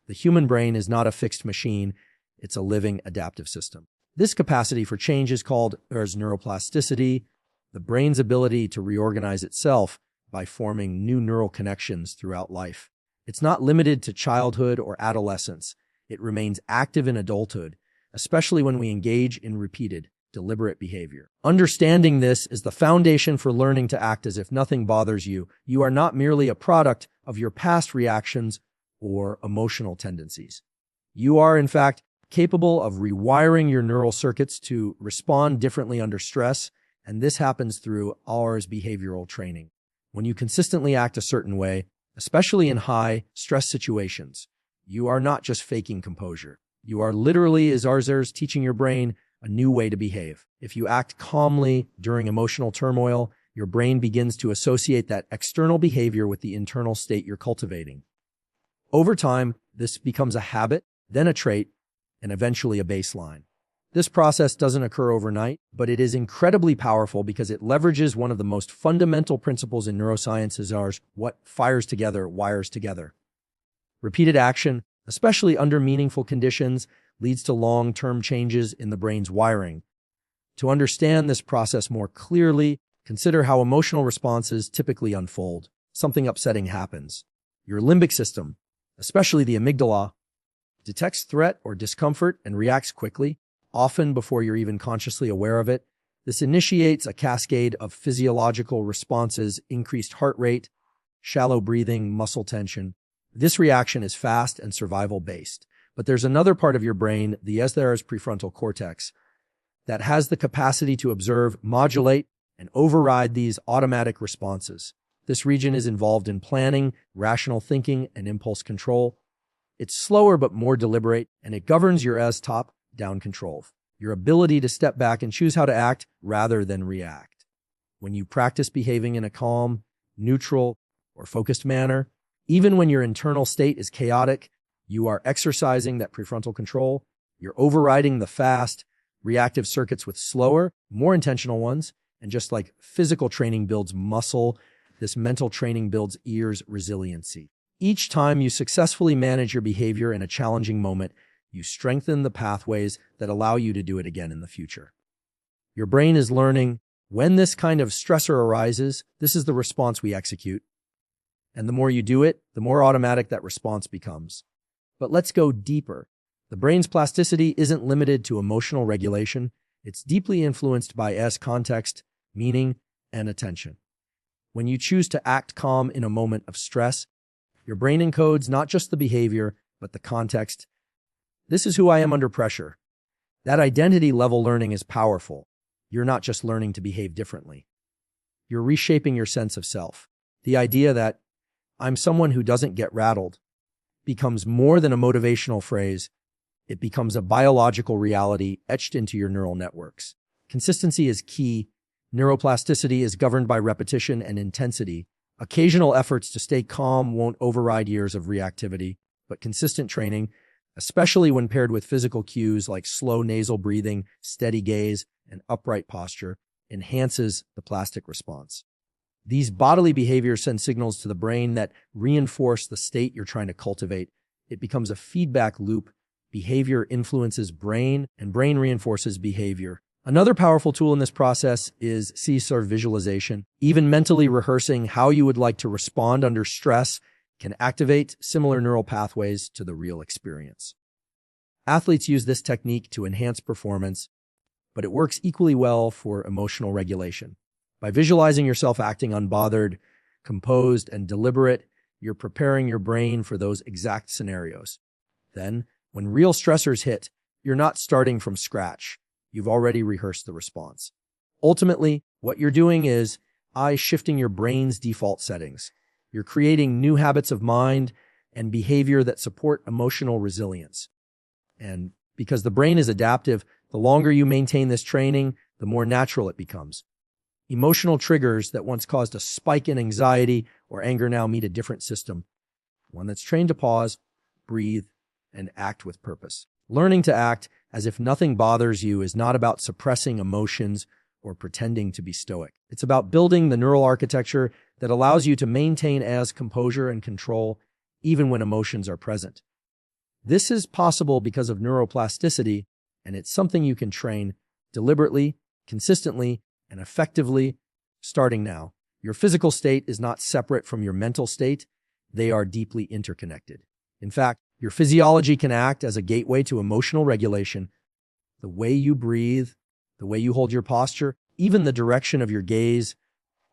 The human brain is not a fixed machine, it's a living adaptive system. This capacity for change is called neuroplasticity, the brain's ability to reorganize itself by forming new neural connections throughout life. It's not limited to childhood or adolescence. It remains active in adulthood, especially when we engage in repeated, deliberate behavior. Understanding this is the foundation for learning to act as if nothing bothers you. You are not merely a product of your past reactions or emotional tendencies. You are, in fact, capable of rewiring your neural circuits to respond differently under stress, and this happens through our behavioral training. When you consistently act a certain way, especially in high-stress situations, you are not just faking composure. You are literally, as ours, teaching your brain a new way to behave. If you act calmly during emotional turmoil, your brain begins to associate that external behavior with the internal state you're cultivating. Over time, this becomes a habit, then a trait, and eventually a baseline. This process doesn't occur overnight, but it is incredibly powerful because it leverages one of the most fundamental principles in neuroscience as ours: what fires together wires together. Repeated action, especially under meaningful conditions, leads to long-term changes in the brain's wiring. To understand this process more clearly, consider how emotional responses typically unfold. Something upsetting happens. Your limbic system, especially the amygdala, detects threat or discomfort and reacts quickly, often before you're even consciously aware of it. This initiates a cascade of physiological responses: increased heart rate, shallow breathing, muscle tension. This reaction is fast and survival-based. But there's another part of your brain, the prefrontal cortex, that has the capacity to observe, modulate, and override these automatic responses. This region is involved in planning, rational thinking, and impulse control. It's slower but more deliberate, and it governs your top-down control, your ability to step back and choose how to act rather than react. When you practice behaving in a calm, neutral, or focused manner, even when your internal state is chaotic, you are exercising that prefrontal control. You're overriding the fast, reactive circuits with slower, more intentional ones. And just like physical training builds muscle, this mental training builds ears resiliency. Each time you successfully manage your behavior in a challenging moment, you strengthen the pathways that allow you to do it again in the future. Your brain is learning when this kind of stressor arises, this is the response we execute. And the more you do it, the more automatic that response becomes. But let's go deeper. The brain's plasticity isn't limited to emotional regulation. It's deeply influenced by context, meaning, and attention. When you choose to act calm in a moment of stress, your brain encodes not just the behavior, but the context. This is who I am under pressure. That identity-level learning is powerful. You're not just learning to behave differently. You're reshaping your sense of self. The idea that I'm someone who doesn't get rattled becomes more than a motivational phrase. It becomes a biological reality etched into your neural networks. Consistency is key. Neuroplasticity is governed by repetition and intensity. Occasional efforts to stay calm won't override years of reactivity, but consistent training, especially when paired with physical cues like slow nasal breathing, steady gaze, and upright posture, enhances the plastic response. These bodily behaviors send signals to the brain that reinforce the state you're trying to cultivate. It becomes a feedback loop. Behavior influences brain, and brain reinforces behavior. Another powerful tool in this process is visualization. Even mentally rehearsing how you would like to respond under stress can activate similar neural pathways to the real experience. Athletes use this technique to enhance performance, but it works equally well for emotional regulation. By visualizing yourself acting unbothered, composed, and deliberate, you're preparing your brain for those exact scenarios. Then, when real stressors hit, you're not starting from scratch. You've already rehearsed the response. Ultimately, what you're doing is shifting your brain's default settings. You're creating new habits of mind and behavior that support emotional resilience. And because the brain is adaptive, the longer you maintain this training, the more natural it becomes. Emotional triggers that once caused a spike in anxiety or anger now meet a different system, one that's trained to pause, breathe, and act with purpose. Learning to act as if nothing bothers you is not about suppressing emotions or pretending to be stoic. It's about building the neural architecture that allows you to maintain composure and control even when emotions are present. This is possible because of neuroplasticity, and it's something you can train deliberately, consistently, and effectively starting now. Your physical state is not separate from your mental state. They are deeply interconnected. In fact, your physiology can act as a gateway to emotional regulation. The way you breathe, the way you hold your posture, even the direction of your gaze,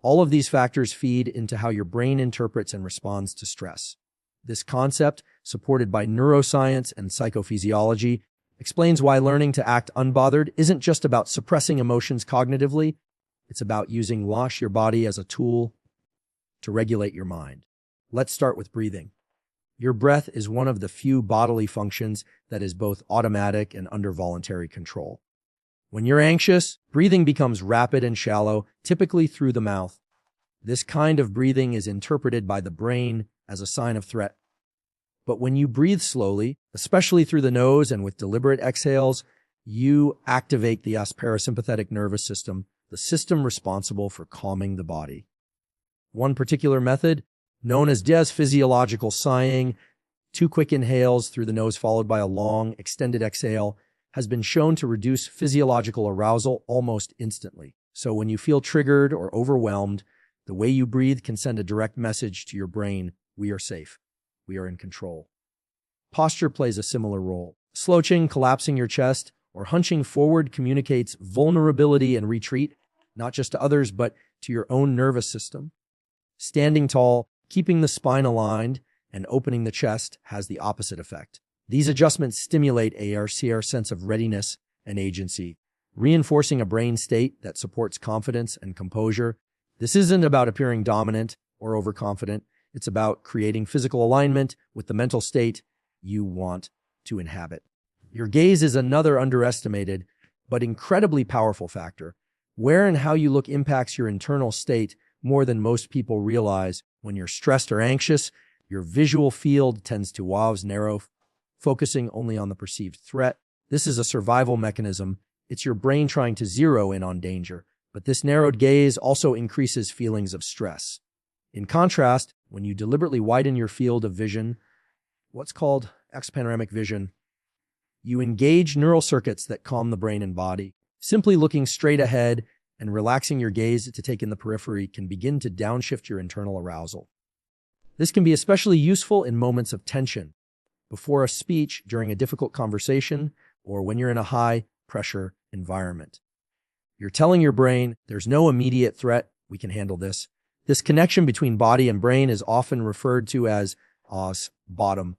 all of these factors feed into how your brain interprets and responds to stress. This concept, supported by neuroscience and psychophysiology, explains why learning to act unbothered isn't just about suppressing emotions cognitively. It's about using your body as a tool to regulate your mind. Let's start with breathing. Your breath is one of the few bodily functions that is both automatic and under voluntary control. When you're anxious, breathing becomes rapid and shallow, typically through the mouth. This kind of breathing is interpreted by the brain as a sign of threat. But when you breathe slowly, especially through the nose and with deliberate exhales, you activate the parasympathetic nervous system, the system responsible for calming the body. One particular method, known as physiological sighing, 2 quick inhales through the nose followed by a long, extended exhale, has been shown to reduce physiological arousal almost instantly. So when you feel triggered or overwhelmed, the way you breathe can send a direct message to your brain: we are safe, we are in control. Posture plays a similar role. Slouching, collapsing your chest, or hunching forward communicates vulnerability and retreat, not just to others, but to your own nervous system. Standing tall, keeping the spine aligned, and opening the chest has the opposite effect. These adjustments stimulate a sense of readiness and agency, reinforcing a brain state that supports confidence and composure. This isn't about appearing dominant or overconfident. It's about creating physical alignment with the mental state you want to inhabit. Your gaze is another underestimated but incredibly powerful factor. Where and how you look impacts your internal state more than most people realize. When you're stressed or anxious, your visual field tends to narrow, focusing only on the perceived threat. This is a survival mechanism. It's your brain trying to zero in on danger. But this narrowed gaze also increases feelings of stress. In contrast, when you deliberately widen your field of vision, what's called panoramic vision, you engage neural circuits that calm the brain and body. Simply looking straight ahead and relaxing your gaze to take in the periphery can begin to downshift your internal arousal. This can be especially useful in moments of tension, before a speech, during a difficult conversation, or when you're in a high-pressure environment. You're telling your brain, there's no immediate threat, we can handle this. This connection between body and brain is often referred to as bottom-up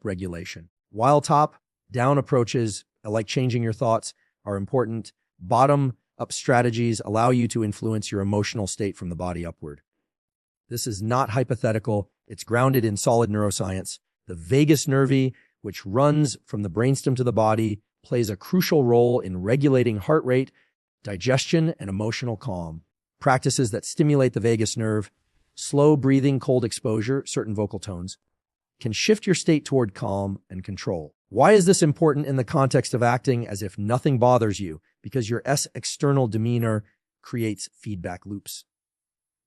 regulation. While top-down approaches, like changing your thoughts, are important, bottom-up strategies allow you to influence your emotional state from the body upward. This is not hypothetical. It's grounded in solid neuroscience. The vagus nerve, which runs from the brainstem to the body, plays a crucial role in regulating heart rate, digestion, and emotional calm. Practices that stimulate the vagus nerve, slow breathing, cold exposure, certain vocal tones, can shift your state toward calm and control. Why is this important in the context of acting as if nothing bothers you? Because your external demeanor creates feedback loops.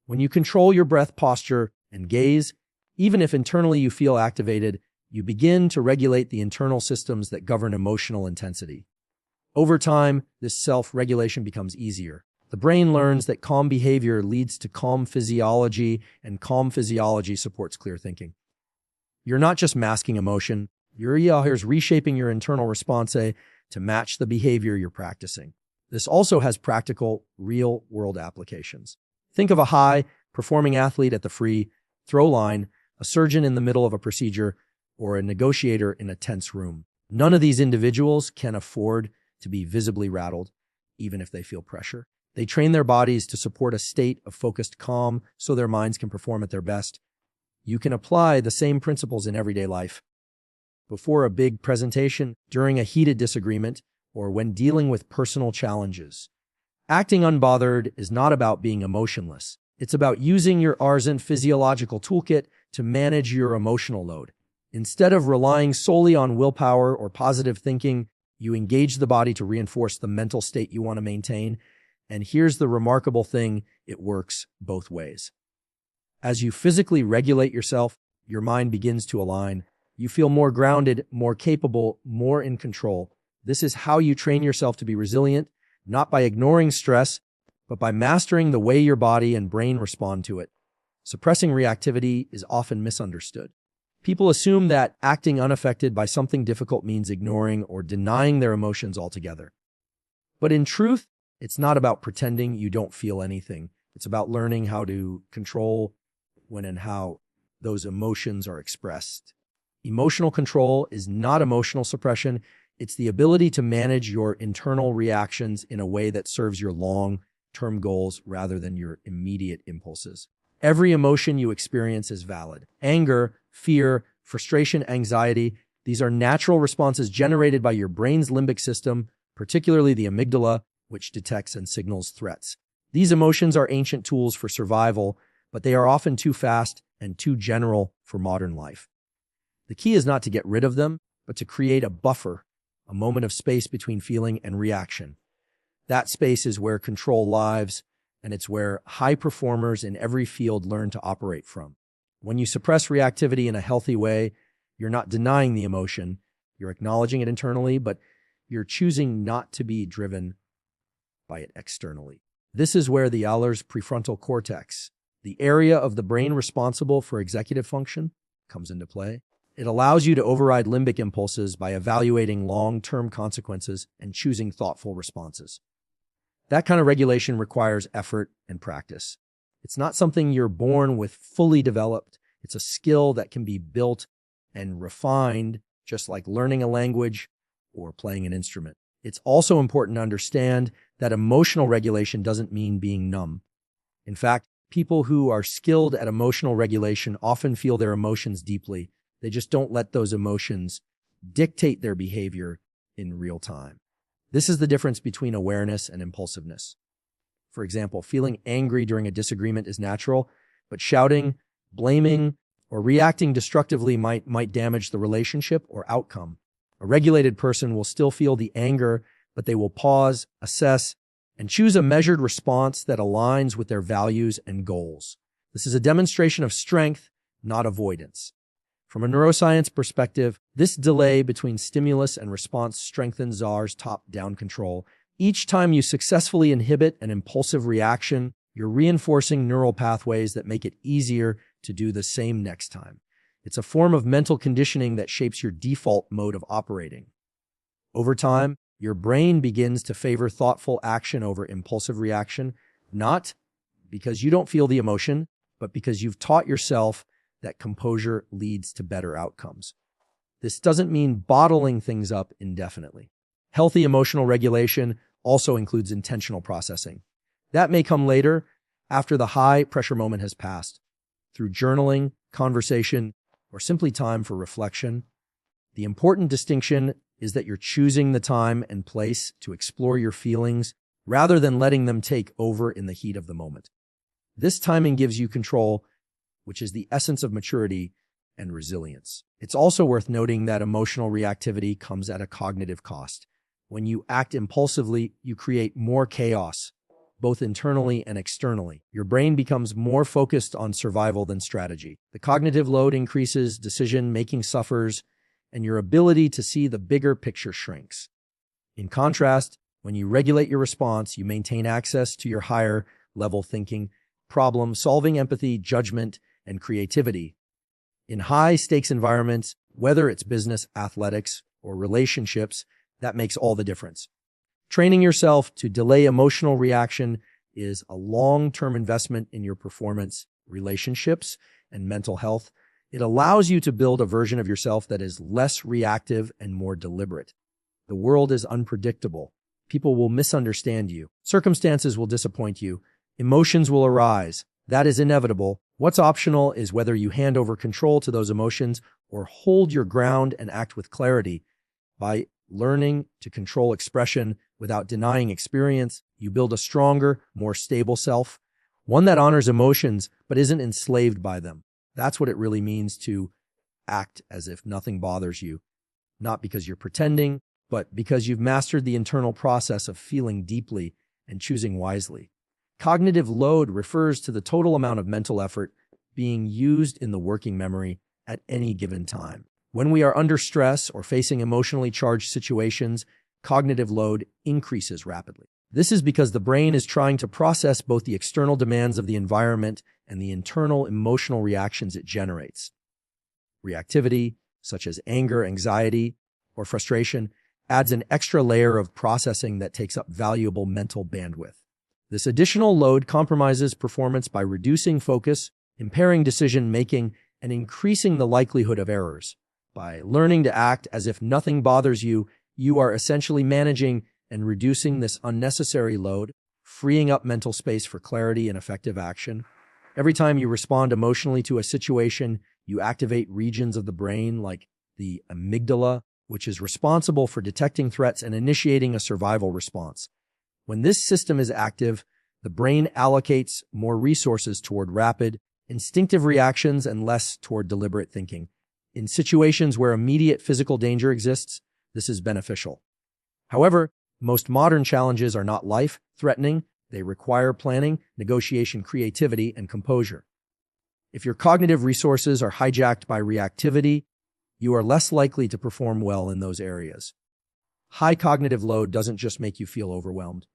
When you control your breath, posture, and gaze, even if internally you feel activated, you begin to regulate the internal systems that govern emotional intensity. Over time, this self-regulation becomes easier. The brain learns that calm behavior leads to calm physiology, and calm physiology supports clear thinking. You're not just masking emotion, you're reshaping your internal response to match the behavior you're practicing. This also has practical, real-world applications. Think of a high-performing athlete at the free throw line, a surgeon in the middle of a procedure, or a negotiator in a tense room. None of these individuals can afford to be visibly rattled, even if they feel pressure. They train their bodies to support a state of focused calm so their minds can perform at their best. You can apply the same principles in everyday life. Before a big presentation, during a heated disagreement, or when dealing with personal challenges. Acting unbothered is not about being emotionless. It's about using your physiological toolkit to manage your emotional load. Instead of relying solely on willpower or positive thinking, you engage the body to reinforce the mental state you want to maintain. And here's the remarkable thing, it works both ways. As you physically regulate yourself, your mind begins to align. You feel more grounded, more capable, more in control. This is how you train yourself to be resilient, not by ignoring stress, but by mastering the way your body and brain respond to it. Suppressing reactivity is often misunderstood. People assume that acting unaffected by something difficult means ignoring or denying their emotions altogether. But in truth, it's not about pretending you don't feel anything. It's about learning how to control when and how those emotions are expressed. Emotional control is not emotional suppression. It's the ability to manage your internal reactions in a way that serves your long-term goals rather than your immediate impulses. Every emotion you experience is valid. Anger, fear, frustration, anxiety, these are natural responses generated by your brain's limbic system, particularly the amygdala, which detects and signals threats. These emotions are ancient tools for survival, but they are often too fast and too general for modern life. The key is not to get rid of them, but to create a buffer, a moment of space between feeling and reaction. That space is where control lives, and it's where high performers in every field learn to operate from. When you suppress reactivity in a healthy way, you're not denying the emotion, you're acknowledging it internally, but you're choosing not to be driven by it externally. This is where the Ahler's prefrontal cortex, the area of the brain responsible for executive function, comes into play. It allows you to override limbic impulses by evaluating long-term consequences and choosing thoughtful responses. That kind of regulation requires effort and practice. It's not something you're born with fully developed. It's a skill that can be built and refined, just like learning a language or playing an instrument. It's also important to understand that emotional regulation doesn't mean being numb. In fact, people who are skilled at emotional regulation often feel their emotions deeply. They just don't let those emotions dictate their behavior in real time. This is the difference between awareness and impulsiveness. For example, feeling angry during a disagreement is natural, but shouting, blaming, or reacting destructively might damage the relationship or outcome. A regulated person will still feel the anger, but they will pause, assess, and choose a measured response that aligns with their values and goals. This is a demonstration of strength, not avoidance. From a neuroscience perspective, this delay between stimulus and response strengthens Zahr's top-down control. Each time you successfully inhibit an impulsive reaction, you're reinforcing neural pathways that make it easier to do the same next time. It's a form of mental conditioning that shapes your default mode of operating. Over time, your brain begins to favor thoughtful action over impulsive reaction, not because you don't feel the emotion, but because you've taught yourself that composure leads to better outcomes. This doesn't mean bottling things up indefinitely. Healthy emotional regulation also includes intentional processing. That may come later, after the high-pressure moment has passed, through journaling, conversation, or simply time for reflection. The important distinction is that you're choosing the time and place to explore your feelings rather than letting them take over in the heat of the moment. This timing gives you control, which is the essence of maturity and resilience. It's also worth noting that emotional reactivity comes at a cognitive cost. When you act impulsively, you create more chaos, both internally and externally. Your brain becomes more focused on survival than strategy. The cognitive load increases, decision-making suffers, and your ability to see the bigger picture shrinks. In contrast, when you regulate your response, you maintain access to your higher-level thinking, problem-solving, empathy, judgment, and creativity. In high-stakes environments, whether it's business, athletics, or relationships, that makes all the difference. Training yourself to delay emotional reaction is a long-term investment in your performance, relationships, and mental health. It allows you to build a version of yourself that is less reactive and more deliberate. The world is unpredictable. People will misunderstand you. Circumstances will disappoint you. Emotions will arise. That is inevitable. What's optional is whether you hand over control to those emotions or hold your ground and act with clarity. By learning to control expression without denying experience, you build a stronger, more stable self, one that honors emotions but isn't enslaved by them. That's what it really means to act as if nothing bothers you, not because you're pretending, but because you've mastered the internal process of feeling deeply and choosing wisely. Cognitive load refers to the total amount of mental effort being used in the working memory at any given time. When we are under stress or facing emotionally charged situations, cognitive load increases rapidly. This is because the brain is trying to process both the external demands of the environment and the internal emotional reactions it generates. Reactivity, such as anger, anxiety, or frustration, adds an extra layer of processing that takes up valuable mental bandwidth. This additional load compromises performance by reducing focus, impairing decision-making, and increasing the likelihood of errors. By learning to act as if nothing bothers you, you are essentially managing and reducing this unnecessary load, freeing up mental space for clarity and effective action. Every time you respond emotionally to a situation, you activate regions of the brain like the amygdala, which is responsible for detecting threats and initiating a survival response. When this system is active, the brain allocates more resources toward rapid, instinctive reactions and less toward deliberate thinking. In situations where immediate physical danger exists, this is beneficial. However, most modern challenges are not life-threatening. They require planning, negotiation, creativity, and composure. If your cognitive resources are hijacked by reactivity, you are less likely to perform well in those areas. High cognitive load doesn't just make you feel overwhelmed.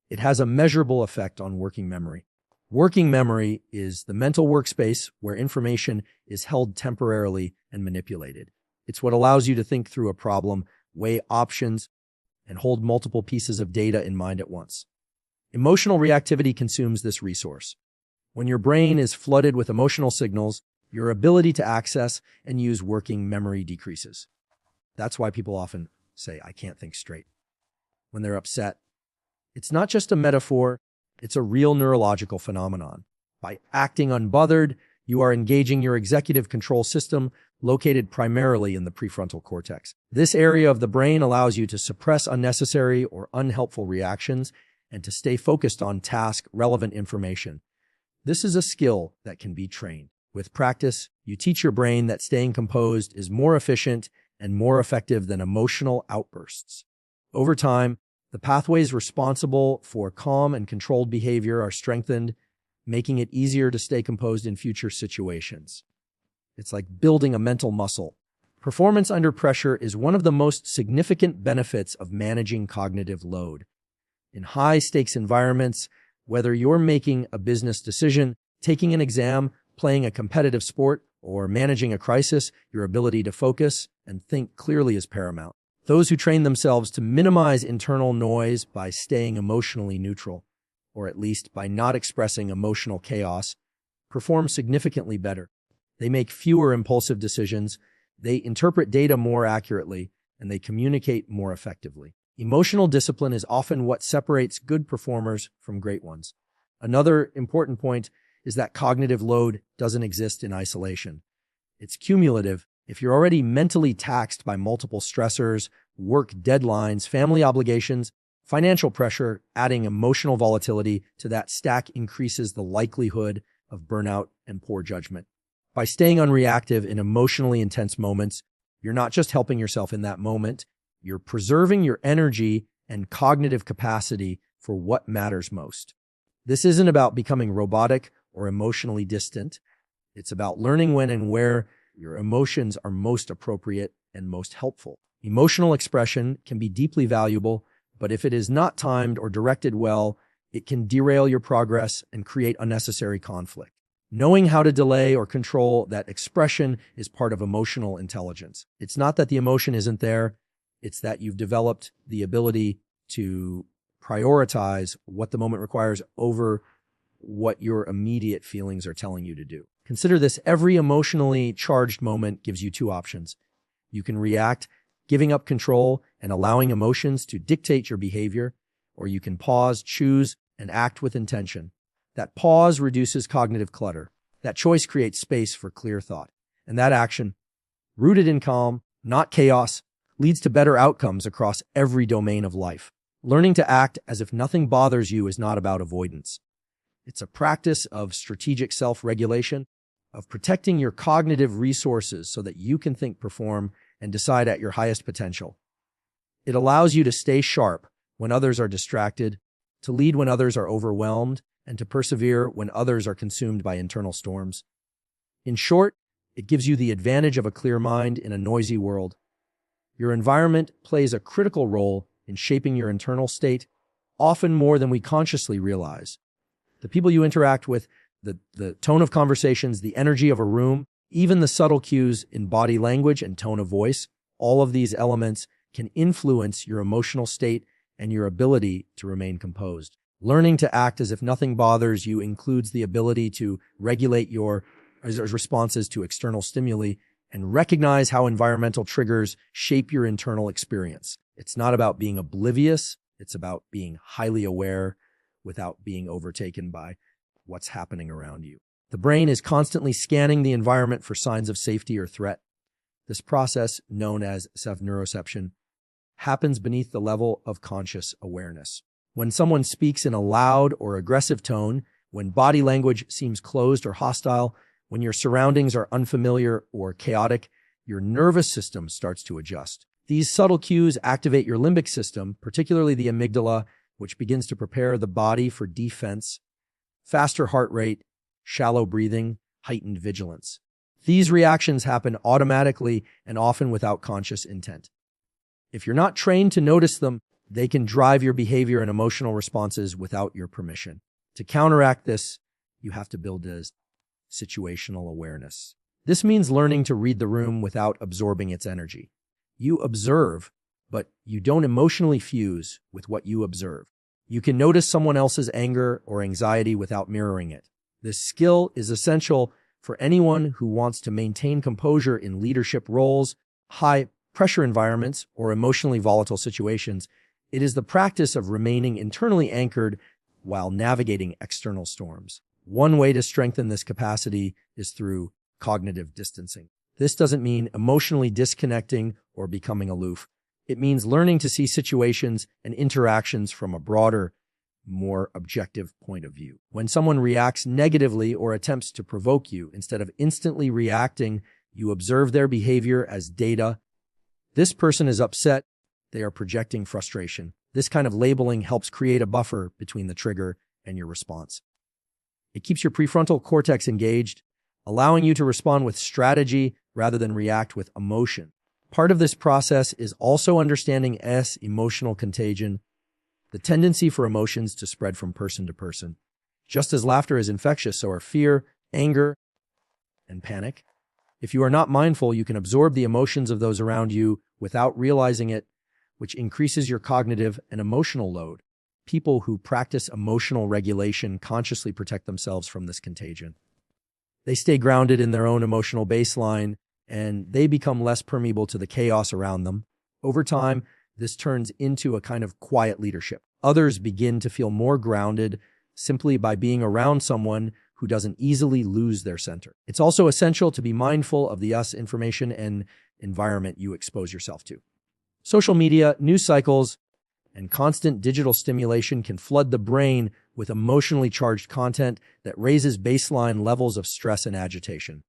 It has a measurable effect on working memory. Working memory is the mental workspace where information is held temporarily and manipulated. It's what allows you to think through a problem, weigh options, and hold multiple pieces of data in mind at once. Emotional reactivity consumes this resource. When your brain is flooded with emotional signals, your ability to access and use working memory decreases. That's why people often say, "I can't think straight" when they're upset. It's not just a metaphor, it's a real neurological phenomenon. By acting unbothered, you are engaging your executive control system located primarily in the prefrontal cortex. This area of the brain allows you to suppress unnecessary or unhelpful reactions and to stay focused on task-relevant information. This is a skill that can be trained. With practice, you teach your brain that staying composed is more efficient and more effective than emotional outbursts. Over time, the pathways responsible for calm and controlled behavior are strengthened, making it easier to stay composed in future situations. It's like building a mental muscle. Performance under pressure is one of the most significant benefits of managing cognitive load. In high-stakes environments, whether you're making a business decision, taking an exam, playing a competitive sport, or managing a crisis, your ability to focus and think clearly is paramount. Those who train themselves to minimize internal noise by staying emotionally neutral, or at least by not expressing emotional chaos, perform significantly better. They make fewer impulsive decisions, they interpret data more accurately, and they communicate more effectively. Emotional discipline is often what separates good performers from great ones. Another important point is that cognitive load doesn't exist in isolation. It's cumulative. If you're already mentally taxed by multiple stressors, work deadlines, family obligations, financial pressure, adding emotional volatility to that stack increases the likelihood of burnout and poor judgment. By staying unreactive in emotionally intense moments, you're not just helping yourself in that moment, you're preserving your energy and cognitive capacity for what matters most. This isn't about becoming robotic or emotionally distant. It's about learning when and where your emotions are most appropriate and most helpful. Emotional expression can be deeply valuable, but if it is not timed or directed well, it can derail your progress and create unnecessary conflict. Knowing how to delay or control that expression is part of emotional intelligence. It's not that the emotion isn't there, it's that you've developed the ability to prioritize what the moment requires over what your immediate feelings are telling you to do. Consider this: every emotionally charged moment gives you two options. You can react, giving up control and allowing emotions to dictate your behavior, or you can pause, choose, and act with intention. That pause reduces cognitive clutter. That choice creates space for clear thought. And that action, rooted in calm, not chaos, leads to better outcomes across every domain of life. Learning to act as if nothing bothers you is not about avoidance. It's a practice of strategic self-regulation, of protecting your cognitive resources so that you can think, perform, and decide at your highest potential. It allows you to stay sharp when others are distracted, to lead when others are overwhelmed, and to persevere when others are consumed by internal storms. In short, It gives you the advantage of a clear mind in a noisy world. Your environment plays a critical role in shaping your internal state, often more than we consciously realize. The people you interact with, the tone of conversations, the energy of a room, even the subtle cues in body language and tone of voice, all of these elements can influence your emotional state and your ability to remain composed. Learning to act as if nothing bothers you includes the ability to regulate your responses to external stimuli and recognize how environmental triggers shape your internal experience. It's not about being oblivious. It's about being highly aware without being overtaken by what's happening around you. The brain is constantly scanning the environment for signs of safety or threat. This process, known as self-neuroception, happens beneath the level of conscious awareness. When someone speaks in a loud or aggressive tone, when body language seems closed or hostile, when your surroundings are unfamiliar or chaotic, your nervous system starts to adjust. These subtle cues activate your limbic system, particularly the amygdala, which begins to prepare the body for defense, faster heart rate, shallow breathing, heightened vigilance. These reactions happen automatically and often without conscious intent. If you're not trained to notice them, they can drive your behavior and emotional responses without your permission. To counteract this, you have to build a situational awareness. This means learning to read the room without absorbing its energy. You observe, but you don't emotionally fuse with what you observe. You can notice someone else's anger or anxiety without mirroring it. This skill is essential for anyone who wants to maintain composure in leadership roles, high-pressure environments, or emotionally volatile situations. It is the practice of remaining internally anchored while navigating external storms. One way to strengthen this capacity is through cognitive distancing. This doesn't mean emotionally disconnecting or becoming aloof. It means learning to see situations and interactions from a broader, more objective point of view. When someone reacts negatively or attempts to provoke you, instead of instantly reacting, you observe their behavior as data. This person is upset. They are projecting frustration. This kind of labeling helps create a buffer between the trigger and your response. It keeps your prefrontal cortex engaged, allowing you to respond with strategy rather than react with emotion. Part of this process is also understanding emotional contagion, the tendency for emotions to spread from person to person. Just as laughter is infectious, so are fear, anger, and panic. If you are not mindful, you can absorb the emotions of those around you without realizing it, which increases your cognitive and emotional load. People who practice emotional regulation consciously protect themselves from this contagion. They stay grounded in their own emotional baseline, and they become less permeable to the chaos around them. Over time, this turns into a kind of quiet leadership. Others begin to feel more grounded simply by being around someone who doesn't easily lose their center. It's also essential to be mindful of the information and environment you expose yourself to. Social media, news cycles, and constant digital stimulation can flood the brain with emotionally charged content that raises baseline levels of stress and agitation.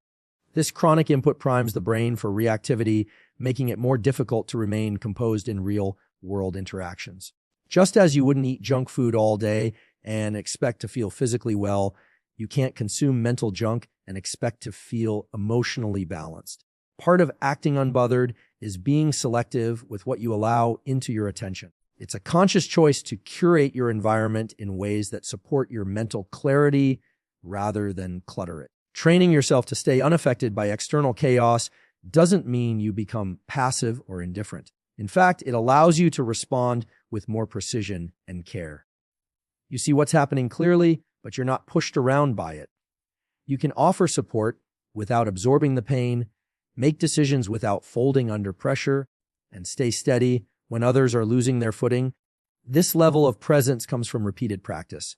This chronic input primes the brain for reactivity, making it more difficult to remain composed in real-world interactions. Just as you wouldn't eat junk food all day and expect to feel physically well, you can't consume mental junk and expect to feel emotionally balanced. Part of acting unbothered is being selective with what you allow into your attention. It's a conscious choice to curate your environment in ways that support your mental clarity rather than clutter it. Training yourself to stay unaffected by external chaos doesn't mean you become passive or indifferent. In fact, it allows you to respond with more precision and care. You see what's happening clearly, but you're not pushed around by it. You can offer support without absorbing the pain, make decisions without folding under pressure, and stay steady when others are losing their footing. This level of presence comes from repeated practice,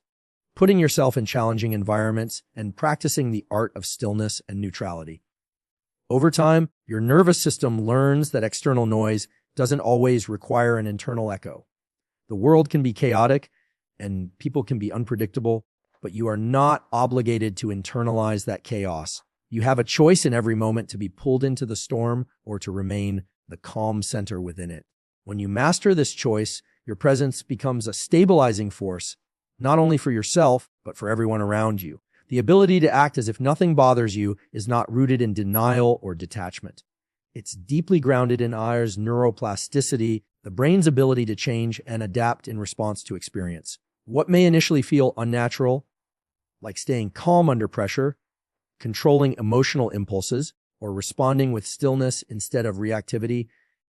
putting yourself in challenging environments and practicing the art of stillness and neutrality. Over time, your nervous system learns that external noise doesn't always require an internal echo. The world can be chaotic and people can be unpredictable, but you are not obligated to internalize that chaos. You have a choice in every moment to be pulled into the storm or to remain the calm center within it. When you master this choice, your presence becomes a stabilizing force, not only for yourself, but for everyone around you. The ability to act as if nothing bothers you is not rooted in denial or detachment. It's deeply grounded in Ayer's neuroplasticity, the brain's ability to change and adapt in response to experience. What may initially feel unnatural, like staying calm under pressure, controlling emotional impulses, or responding with stillness instead of reactivity,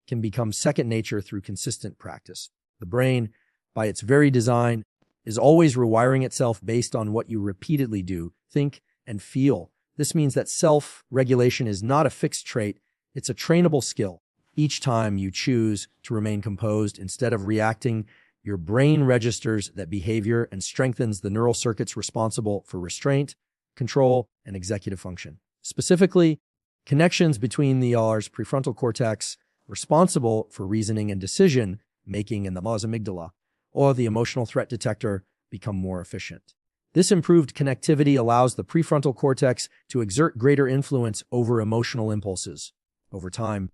can become second nature through consistent practice. The brain, by its very design, is always rewiring itself based on what you repeatedly do, think, and feel. This means that self-regulation is not a fixed trait, it's a trainable skill. Each time you choose to remain composed instead of reacting, your brain registers that behavior and strengthens the neural circuits responsible for restraint, control, and executive function. Specifically, connections between the prefrontal cortex, responsible for reasoning and decision-making, and the amygdala, or the emotional threat detector, become more efficient. This improved connectivity allows the prefrontal cortex to exert greater influence over emotional impulses. Over time,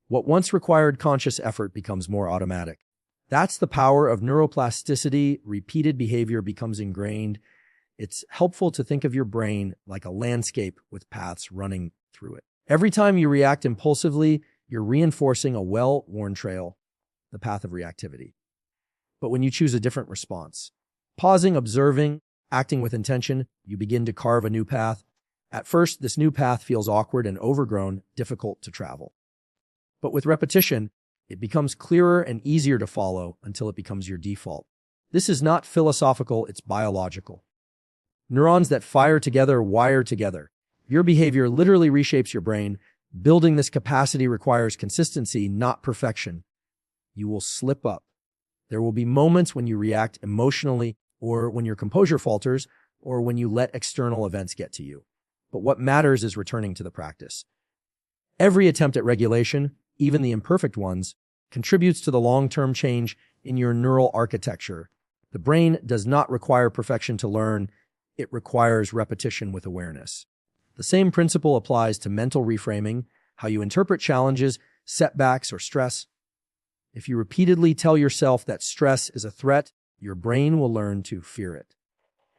what once required conscious effort becomes more automatic. That's the power of neuroplasticity. Repeated behavior becomes ingrained. It's helpful to think of your brain like a landscape with paths running through it. Every time you react impulsively, you're reinforcing a well-worn trail, the path of reactivity. But when you choose a different response, pausing, observing, acting with intention, you begin to carve a new path. At first, this new path feels awkward and overgrown, difficult to travel. But with repetition, it becomes clearer and easier to follow until it becomes your default. This is not philosophical, it's biological. Neurons that fire together wire together. Your behavior literally reshapes your brain. Building this capacity requires consistency, not perfection. You will slip up. There will be moments when you react emotionally, or when your composure falters, or when you let external events get to you. But what matters is returning to the practice. Every attempt at regulation, even the imperfect ones, contributes to the long-term change in your neural architecture. The brain does not require perfection to learn. It requires repetition with awareness. The same principle applies to mental reframing, how you interpret challenges, setbacks, or stress. If you repeatedly tell yourself that stress is a threat, your brain will learn to fear it.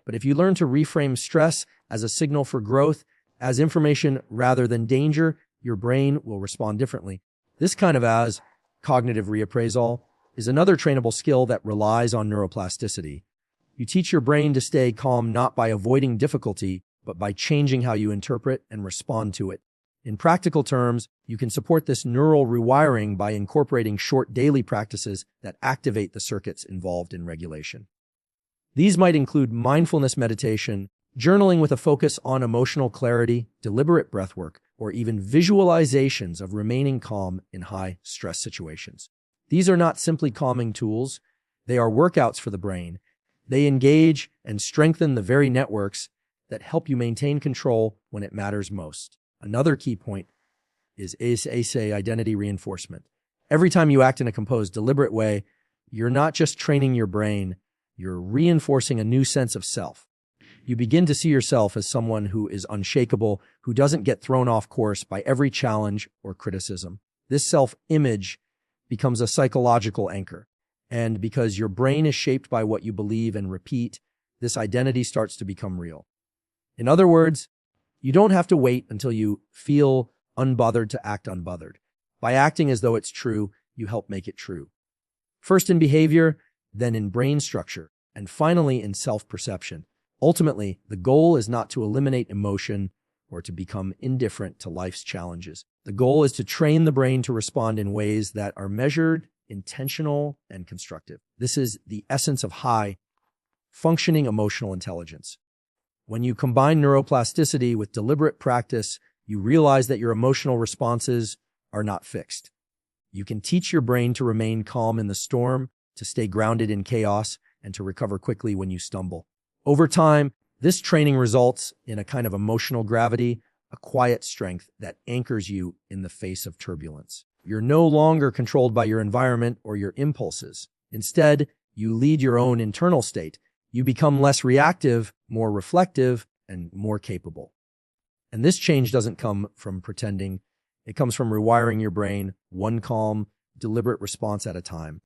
But if you learn to reframe stress as a signal for growth, as information rather than danger, your brain will respond differently. This kind of cognitive reappraisal is another trainable skill that relies on neuroplasticity. You teach your brain to stay calm not by avoiding difficulty, but by changing how you interpret and respond to it. In practical terms, you can support this neural rewiring by incorporating short daily practices that activate the circuits involved in regulation. These might include mindfulness meditation, journaling with a focus on emotional clarity, deliberate breathwork, or even visualizations of remaining calm in high-stress situations. These are not simply calming tools. They are workouts for the brain. They engage and strengthen the very networks that help you maintain control when it matters most. Another key point is identity reinforcement. Every time you act in a composed, deliberate way, you're not just training your brain, you're reinforcing a new sense of self. You begin to see yourself as someone who is unshakable, who doesn't get thrown off course by every challenge or criticism. This self-image becomes a psychological anchor. And because your brain is shaped by what you believe and repeat, this identity starts to become real. In other words, you don't have to wait until you feel unbothered to act unbothered. By acting as though it's true, you help make it true. First in behavior, then in brain structure, and finally in self-perception. Ultimately, the goal is not to eliminate emotion or to become indifferent to life's challenges. The goal is to train the brain to respond in ways that are measured, intentional, and constructive. This is the essence of high-functioning emotional intelligence. When you combine neuroplasticity with deliberate practice, you realize that your emotional responses are not fixed. You can teach your brain to remain calm in the storm, to stay grounded in chaos, and to recover quickly when you stumble. Over time, this training results in a kind of emotional gravity, a quiet strength that anchors you in the face of turbulence. You're no longer controlled by your environment or your impulses. Instead, you lead your own internal state. You become less reactive, more reflective, and more capable. And this change doesn't come from pretending. It comes from rewiring your brain, one calm, deliberate response at a time.